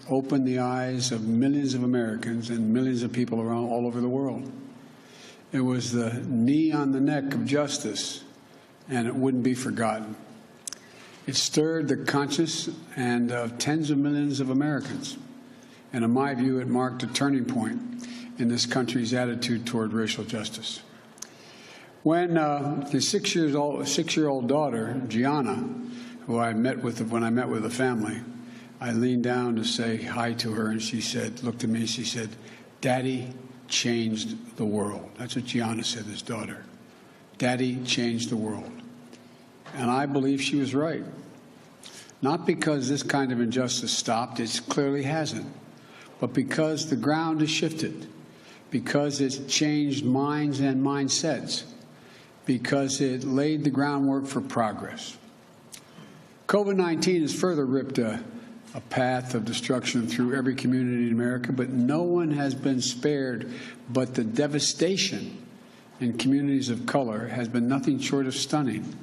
opened the eyes of millions of Americans and millions of people around all over the world. It was the knee on the neck of justice, and it wouldn't be forgotten. It stirred the conscience and of tens of millions of Americans. And in my view, it marked a turning point in this country's attitude toward racial justice. When the six-year-old daughter, Gianna, who I met with when I met with the family, I leaned down to say hi to her, and she said, looked at me, she said, "Daddy changed the world." That's what Gianna said, his daughter. Daddy changed the world. And I believe she was right. Not because this kind of injustice stopped, it clearly hasn't, but because the ground has shifted, because it's changed minds and mindsets, because it laid the groundwork for progress. COVID-19 has further ripped a path of destruction through every community in America, but no one has been spared. But the devastation in communities of color has been nothing short of stunning.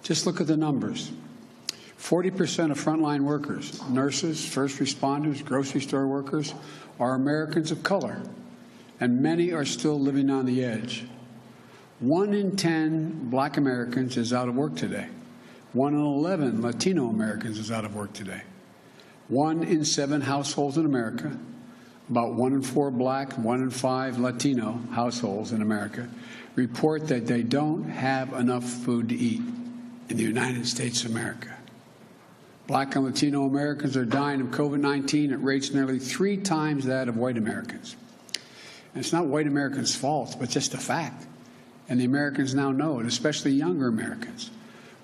Just look at the numbers. 40% of frontline workers, nurses, first responders, grocery store workers, are Americans of color, and many are still living on the edge. 1 in 10 Black Americans is out of work today. 1 in 11 Latino Americans is out of work today. 1 in 7 households in America, about 1 in 4 Black, 1 in 5 Latino households in America, report that they don't have enough food to eat in the United States of America. Black and Latino Americans are dying of COVID-19 at rates nearly 3 times that of white Americans. And it's not white Americans' fault, but just a fact. And the Americans now know it, especially younger Americans.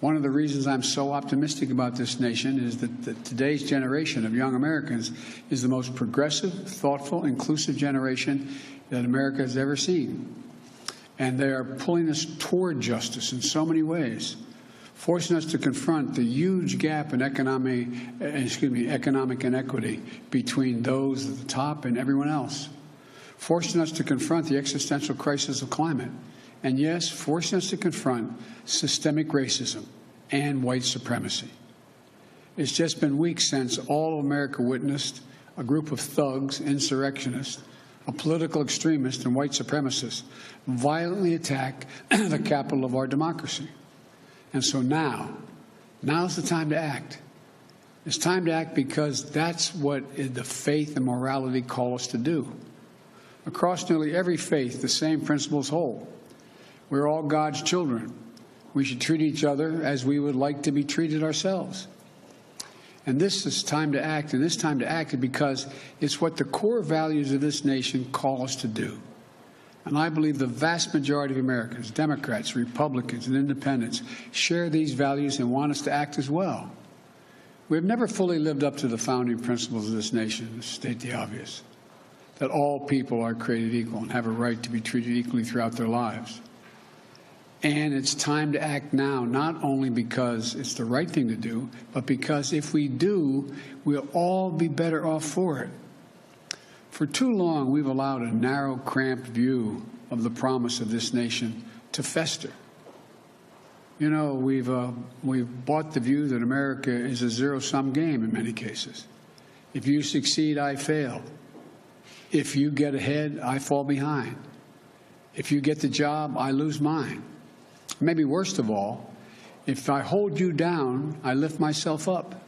One of the reasons I'm so optimistic about this nation is that today's generation of young Americans is the most progressive, thoughtful, inclusive generation that America has ever seen. And they are pulling us toward justice in so many ways, forcing us to confront the huge gap in economic inequity between those at the top and everyone else, forcing us to confront the existential crisis of climate, and yes, forcing us to confront systemic racism and white supremacy. It's just been weeks since all of America witnessed a group of thugs, insurrectionists, a political extremist, and white supremacists violently attack the capital of our democracy. And so now's the time to act. It's time to act because that's what the faith and morality call us to do. Across nearly every faith, the same principles hold. We're all God's children. We should treat each other as we would like to be treated ourselves. And this is time to act, and this time to act is because it's what the core values of this nation call us to do. And I believe the vast majority of Americans, Democrats, Republicans, and Independents, share these values and want us to act as well. We have never fully lived up to the founding principles of this nation, to state the obvious, that all people are created equal and have a right to be treated equally throughout their lives. And it's time to act now, not only because it's the right thing to do, but because if we do, we'll all be better off for it. For too long, we've allowed a narrow, cramped view of the promise of this nation to fester. You know, we've bought the view that America is a zero-sum game in many cases. If you succeed, I fail. If you get ahead, I fall behind. If you get the job, I lose mine. Maybe worst of all, if I hold you down, I lift myself up.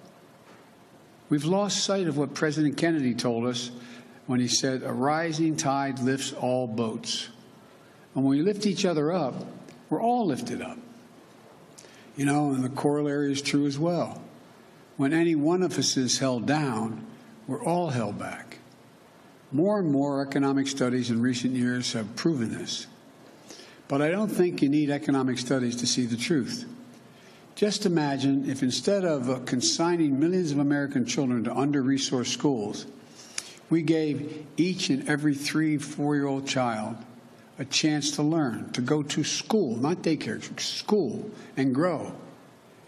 We've lost sight of what President Kennedy told us when he said, "A rising tide lifts all boats." And when we lift each other up, we're all lifted up. You know, and the corollary is true as well. When any one of us is held down, we're all held back. More and more economic studies in recent years have proven this. But I don't think you need economic studies to see the truth. Just imagine if instead of consigning millions of American children to under-resourced schools, we gave each and every 3-4-year-old child a chance to learn, to go to school, not daycare, school, and grow,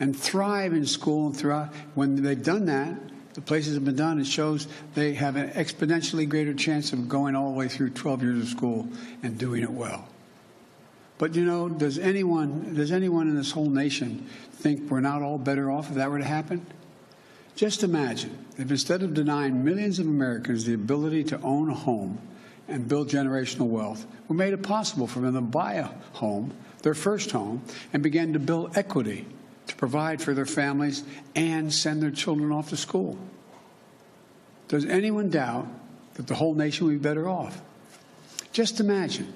and thrive in school and throughout. When they've done that, the places have been done, it shows they have an exponentially greater chance of going all the way through 12 years of school and doing it well. But, you know, does anyone in this whole nation think we're not all better off if that were to happen? Just imagine if instead of denying millions of Americans the ability to own a home and build generational wealth, we made it possible for them to buy a home, their first home, and began to build equity to provide for their families and send their children off to school. Does anyone doubt that the whole nation would be better off? Just imagine,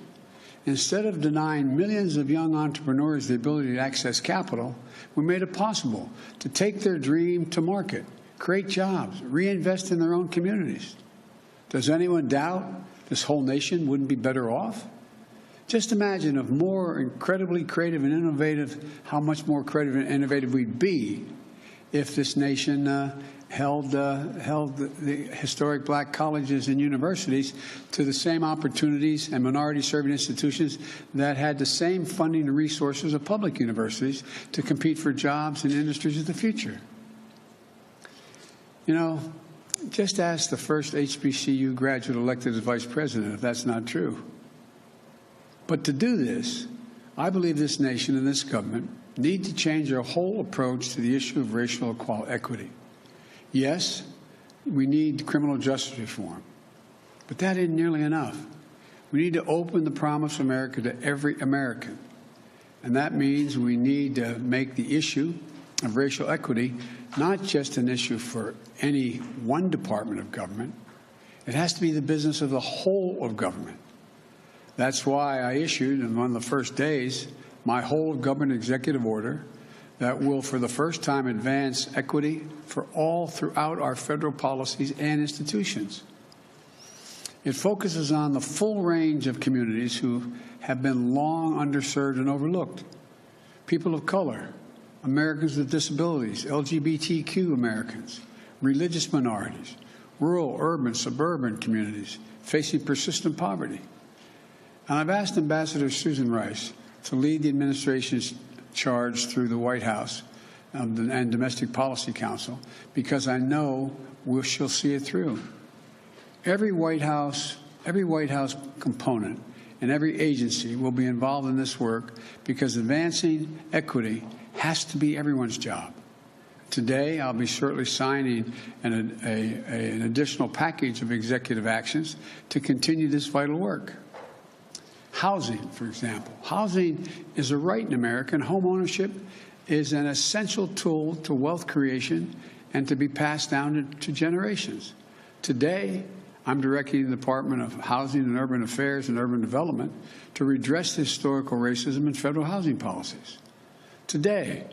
instead of denying millions of young entrepreneurs the ability to access capital, we made it possible to take their dream to market, create jobs, reinvest in their own communities. Does anyone doubt this whole nation wouldn't be better off? Just imagine if more incredibly creative and innovative, how much more creative and innovative we'd be if this nation held the historic black colleges and universities to the same opportunities and minority-serving institutions that had the same funding and resources of public universities to compete for jobs in industries of the future. You know, just ask the first HBCU graduate elected as vice president if that's not true. But to do this, I believe this nation and this government need to change their whole approach to the issue of racial equity. Yes, we need criminal justice reform, but that isn't nearly enough. We need to open the promise of America to every American, and that means we need to make the issue of racial equity not just an issue for any one department of government. It has to be the business of the whole of government. That's why I issued, on one of the first days, my whole of government executive order that will, for the first time, advance equity for all throughout our federal policies and institutions. It focuses on the full range of communities who have been long underserved and overlooked. People of color, Americans with disabilities, LGBTQ Americans, religious minorities, rural, urban, suburban communities facing persistent poverty. And I've asked Ambassador Susan Rice to lead the administration's charge through the White House and Domestic Policy Council because I know she'll see it through. Every White House component and every agency will be involved in this work because advancing equity has to be everyone's job. Today, I'll be shortly signing an additional package of executive actions to continue this vital work. Housing, for example. Housing is a right in America, and home ownership is an essential tool to wealth creation and to be passed down to generations. Today, I'm directing the Department of Housing and Urban Affairs and Urban Development to redress historical racism in federal housing policies. Today,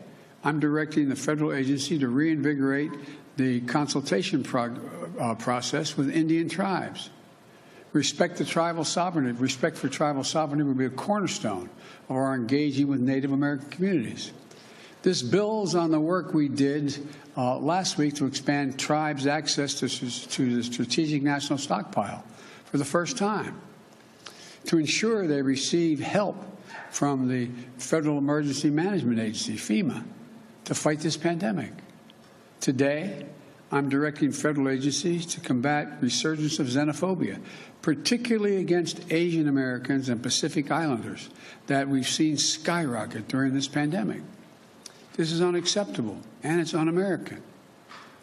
I'm directing the federal agency to reinvigorate the consultation process with Indian tribes. Respect for tribal sovereignty will be a cornerstone of our engaging with Native American communities. This builds on the work we did last week to expand tribes' access to the Strategic National Stockpile for the first time, to ensure they receive help from the Federal Emergency Management Agency, FEMA, to fight this pandemic. Today, I'm directing federal agencies to combat resurgence of xenophobia, particularly against Asian Americans and Pacific Islanders that we've seen skyrocket during this pandemic. This is unacceptable, and it's un-American.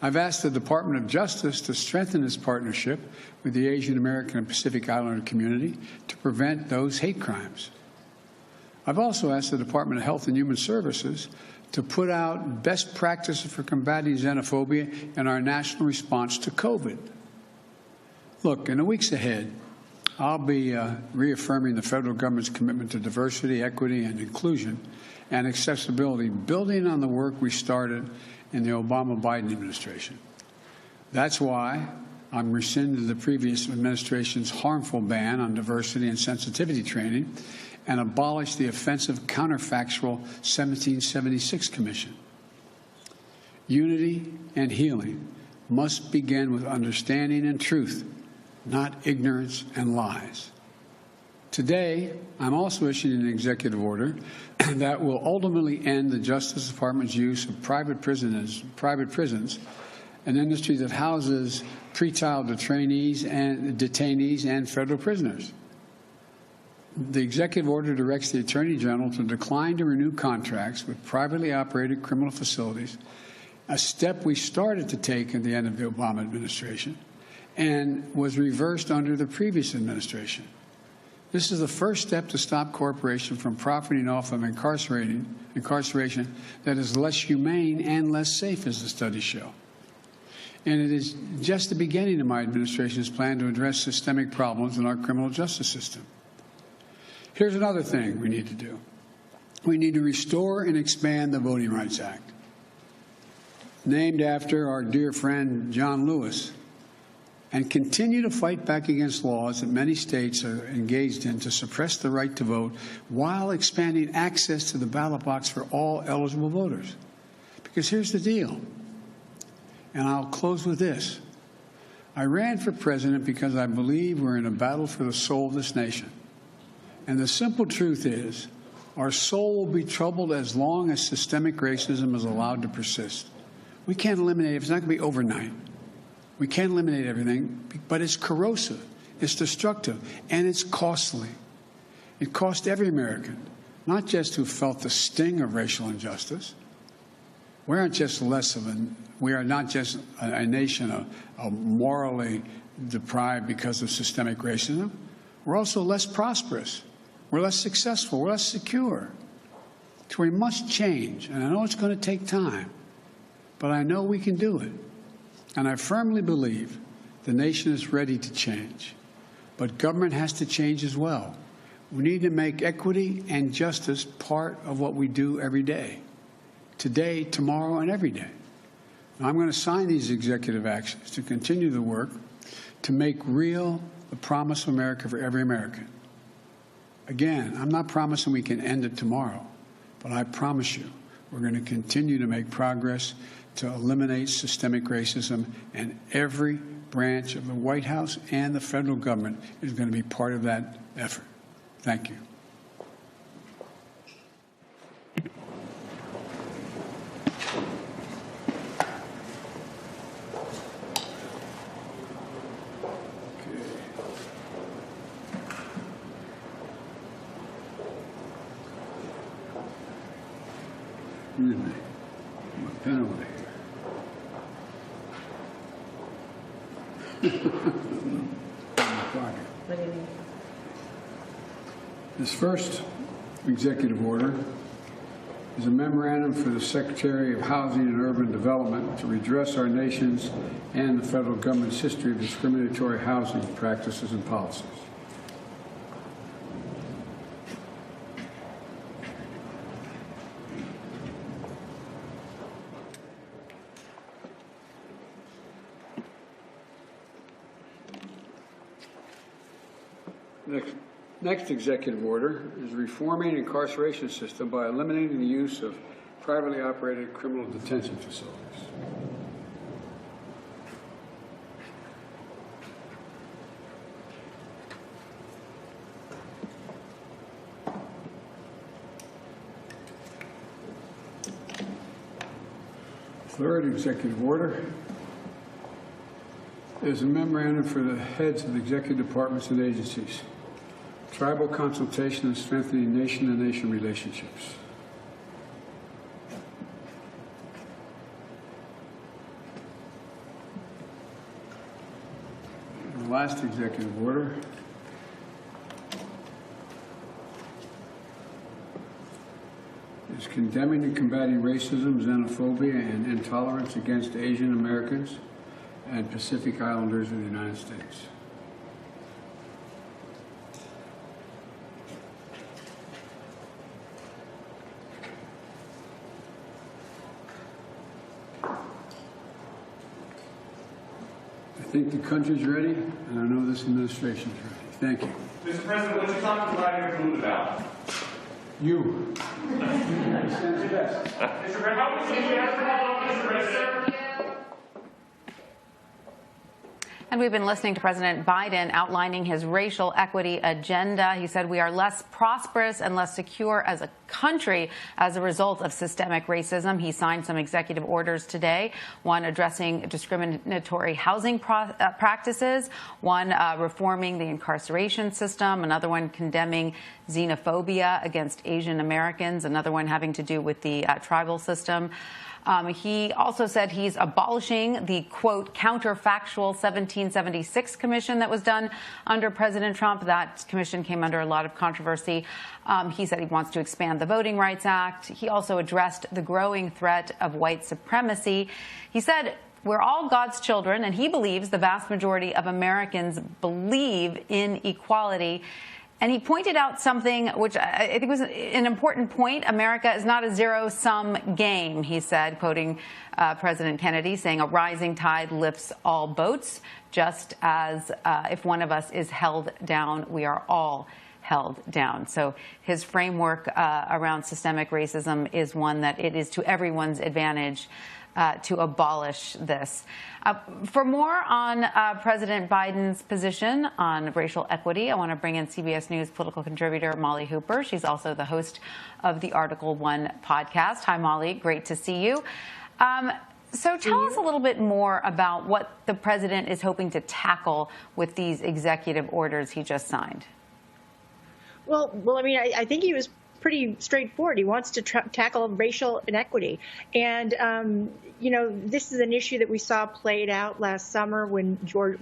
I've asked the Department of Justice to strengthen its partnership with the Asian American and Pacific Islander community to prevent those hate crimes. I've also asked the Department of Health and Human Services to put out best practices for combating xenophobia in our national response to COVID. Look, in the weeks ahead, I'll be reaffirming the federal government's commitment to diversity, equity, and inclusion and accessibility, building on the work we started in the Obama-Biden administration. That's why I'm rescinding the previous administration's harmful ban on diversity and sensitivity training and abolish the offensive counterfactual 1776 Commission. Unity and healing must begin with understanding and truth, not ignorance and lies. Today, I'm also issuing an executive order that will ultimately end the Justice Department's use of private prisons, an industry that houses pretrial detainees and federal prisoners. The executive order directs the Attorney General to decline to renew contracts with privately operated criminal facilities a step we started to take at the end of the Obama administration and was reversed under the previous administration. This is the first step to stop corporations from profiting off of incarceration that is less humane and less safe, as the studies show. And it is just the beginning of my administration's plan to address systemic problems in our criminal justice system. Here's another thing we need to do. We need to restore and expand the Voting Rights Act, named after our dear friend John Lewis, and continue to fight back against laws that many states are engaged in to suppress the right to vote while expanding access to the ballot box for all eligible voters. Because here's the deal, and I'll close with this. I ran for president because I believe we're in a battle for the soul of this nation. And the simple truth is, our soul will be troubled as long as systemic racism is allowed to persist. We can't eliminate it. It's not going to be overnight. We can't eliminate everything, but it's corrosive, it's destructive, and it's costly. It cost every American, not just who felt the sting of racial injustice. We are not just a nation of morally deprived because of systemic racism. We're also less prosperous. We're less successful. We're less secure. So we must change, and I know it's going to take time, but I know we can do it. And I firmly believe the nation is ready to change. But government has to change as well. We need to make equity and justice part of what we do every day. Today, tomorrow, and every day. And I'm going to sign these executive actions to continue the work to make real the promise of America for every American. Again, I'm not promising we can end it tomorrow, but I promise you we're going to continue to make progress to eliminate systemic racism, and every branch of the White House and the federal government is going to be part of that effort. Thank you. Excuse me. My pen over here. What do you mean? This first executive order is a memorandum for the Secretary of Housing and Urban Development to redress our nation's and the federal government's history of discriminatory housing practices and policies. Next executive order is reforming the incarceration system by eliminating the use of privately operated criminal detention facilities. Third executive order is a memorandum for the heads of the executive departments and agencies. Tribal consultation and strengthening nation-to-nation relationships. And the last executive order is condemning and combating racism, xenophobia, and intolerance against Asian Americans and Pacific Islanders in the United States. I think the country's ready, and I know this administration's ready. Thank you. Mr. President, what's your talk to Vladimir Putin about? You. He sends the best. Mr. President, how would you ask for help, Mr. President? And we've been listening to President Biden outlining his racial equity agenda. He said we are less prosperous and less secure as a country as a result of systemic racism. He signed some executive orders today, one addressing discriminatory housing practices, one reforming the incarceration system, another one condemning xenophobia against Asian Americans, another one having to do with the tribal system. He also said he's abolishing the, quote, counterfactual 1776 commission that was done under President Trump. That commission came under a lot of controversy. He said he wants to expand the Voting Rights Act. He also addressed the growing threat of white supremacy. He said, we're all God's children, and he believes the vast majority of Americans believe in equality. And he pointed out something which I think was an important point. America is not a zero-sum game, he said, quoting President Kennedy, saying a rising tide lifts all boats, just as if one of us is held down, we are all held down. So his framework around systemic racism is one that it is to everyone's advantage to abolish this. For more on President Biden's position on racial equity, I want to bring in CBS News political contributor Molly Hooper. She's also the host of the Article 1 podcast. Hi, Molly. Great to see you. So tell us a little bit more about what the president is hoping to tackle with these executive orders he just signed. Well, I mean, I think he was pretty straightforward. He wants to tackle racial inequity. And, you know, this is an issue that we saw played out last summer when George